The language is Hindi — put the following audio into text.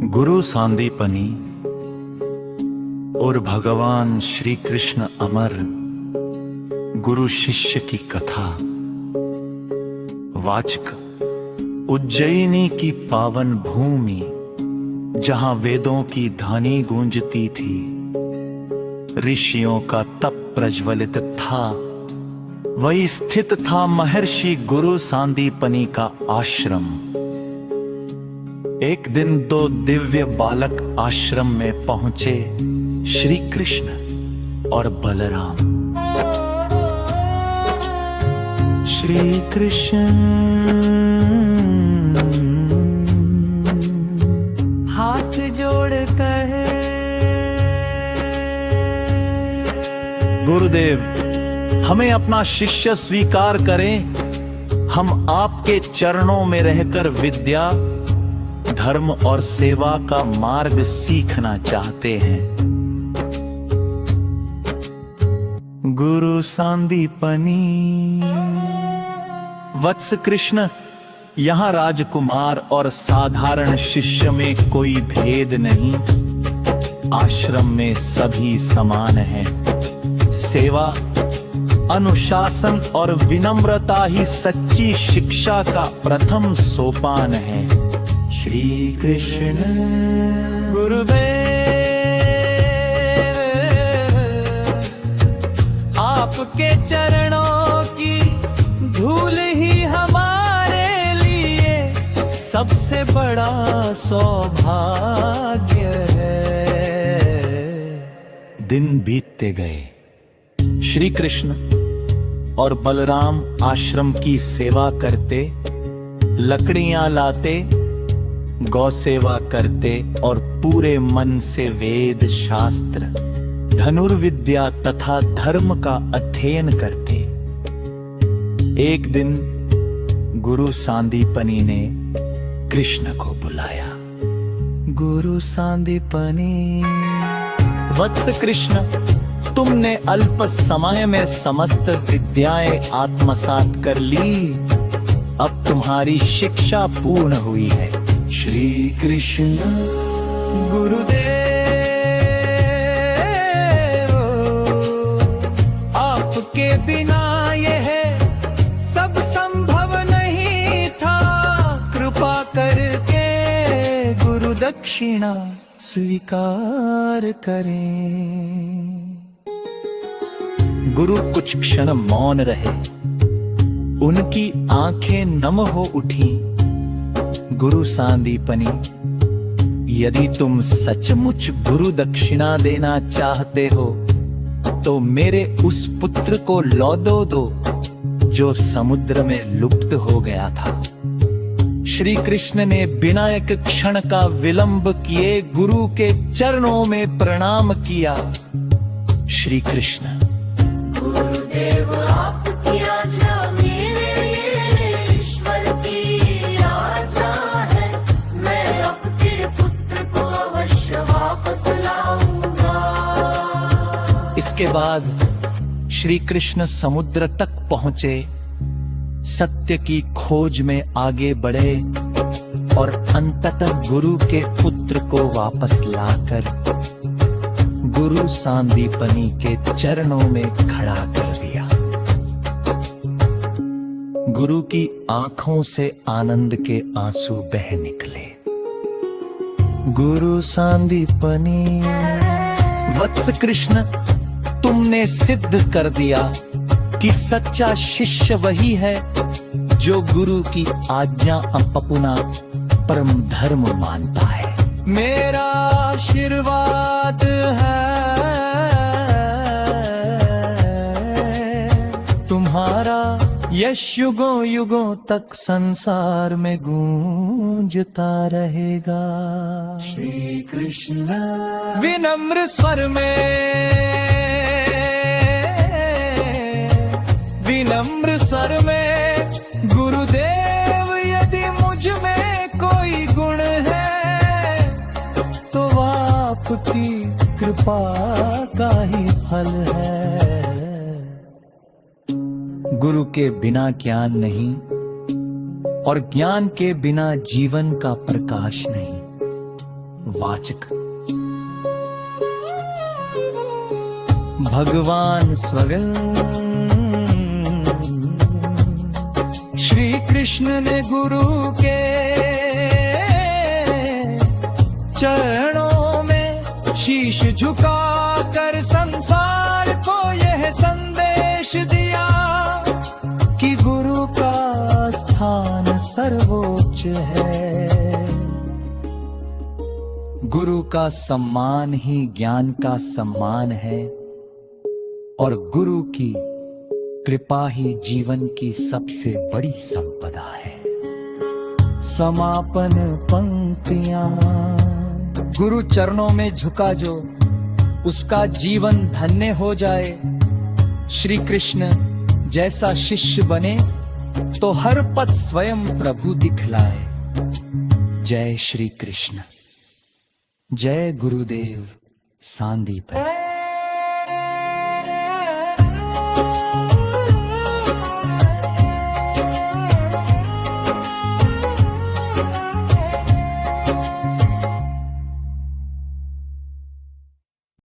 गुरु सांदीपनी और भगवान श्री कृष्ण अमर गुरु शिष्य की कथा। वाचक उज्जैनी की पावन भूमि, जहां वेदों की ध्वनि गूंजती थी, ऋषियों का तप प्रज्वलित था, वही स्थित था महर्षि गुरु सांदीपनी का आश्रम। एक दिन दो दिव्य बालक आश्रम में पहुंचे, श्री कृष्ण और बलराम। श्री कृष्ण हाथ जोड़ कहे, गुरुदेव, हमें अपना शिष्य स्वीकार करें। हम आपके चरणों में रहकर विद्या, धर्म और सेवा का मार्ग सीखना चाहते हैं। गुरु सांदीपनी, वत्स कृष्ण, यहाँ राजकुमार और साधारण शिष्य में कोई भेद नहीं। आश्रम में सभी समान हैं। सेवा, अनुशासन और विनम्रता ही सच्ची शिक्षा का प्रथम सोपान है। श्री कृष्ण गुरुदेव, आपके चरणों की धूल ही हमारे लिए सबसे बड़ा सौभाग्य है। दिन बीतते गए। श्री कृष्ण और बलराम आश्रम की सेवा करते, लकड़ियां लाते, गौ सेवा करते और पूरे मन से वेद शास्त्र, धनुर्विद्या तथा धर्म का अध्ययन करते। एक दिन गुरु सांदीपनी ने कृष्ण को बुलाया। गुरु सांदीपनी, वत्स कृष्ण, तुमने अल्प समय में समस्त विद्याएं आत्मसात कर ली। अब तुम्हारी शिक्षा पूर्ण हुई है। श्री कृष्ण गुरुदेव, आपके बिना यह सब संभव नहीं था। कृपा करके गुरु दक्षिणा स्वीकार करें। गुरु कुछ क्षण मौन रहे। उनकी आंखें नम हो उठी। गुरु सांदीपनी, यदि तुम सचमुच गुरु दक्षिणा देना चाहते हो तो मेरे उस पुत्र को लौटो दो जो समुद्र में लुप्त हो गया था। श्री कृष्ण ने बिना एक क्षण का विलंब किए गुरु के चरणों में प्रणाम किया। श्री कृष्ण, गुरुदेव, आपकी आज्ञा मेरे ये ईश्वर की आज्ञा है। मैं आपके पुत्र को अवश्य वापस लाऊंगा। इसके बाद श्री कृष्ण समुद्र तक पहुंचे, सत्य की खोज में आगे बढ़े और अंततः गुरु के पुत्र को वापस लाकर गुरु सांदीपनी के चरणों में खड़ा कर दिया। गुरु की आंखों से आनंद के आंसू बह निकले। गुरु सांदीपनी, वत्स कृष्ण, तुमने सिद्ध कर दिया कि सच्चा शिष्य वही है जो गुरु की आज्ञा अपना परम धर्म मानता है। मेरा आशीर्वाद है तुम्हारा, यश युगों युगों तक संसार में गूंजता रहेगा। श्री कृष्ण विनम्र स्वर में, विनम्र स्वर में, गुरुदेव, यदि मुझ में कोई गुण है कृपा का ही फल है। गुरु के बिना ज्ञान नहीं और ज्ञान के बिना जीवन का प्रकाश नहीं। वाचक भगवान स्वयं श्री कृष्ण ने गुरु के चरणों में शीश झुकाकर संसार को यह संदेश दिया कि गुरु का स्थान सर्वोच्च है। गुरु का सम्मान ही ज्ञान का सम्मान है और गुरु की कृपा ही जीवन की सबसे बड़ी संपदा है। समापन पंक्तियां। गुरु चरणों में झुका जो उसका जीवन धन्य हो जाए। श्री कृष्ण जैसा शिष्य बने तो हर पथ स्वयं प्रभु दिखलाए। जय श्री कृष्ण। जय गुरुदेव सांदीपन।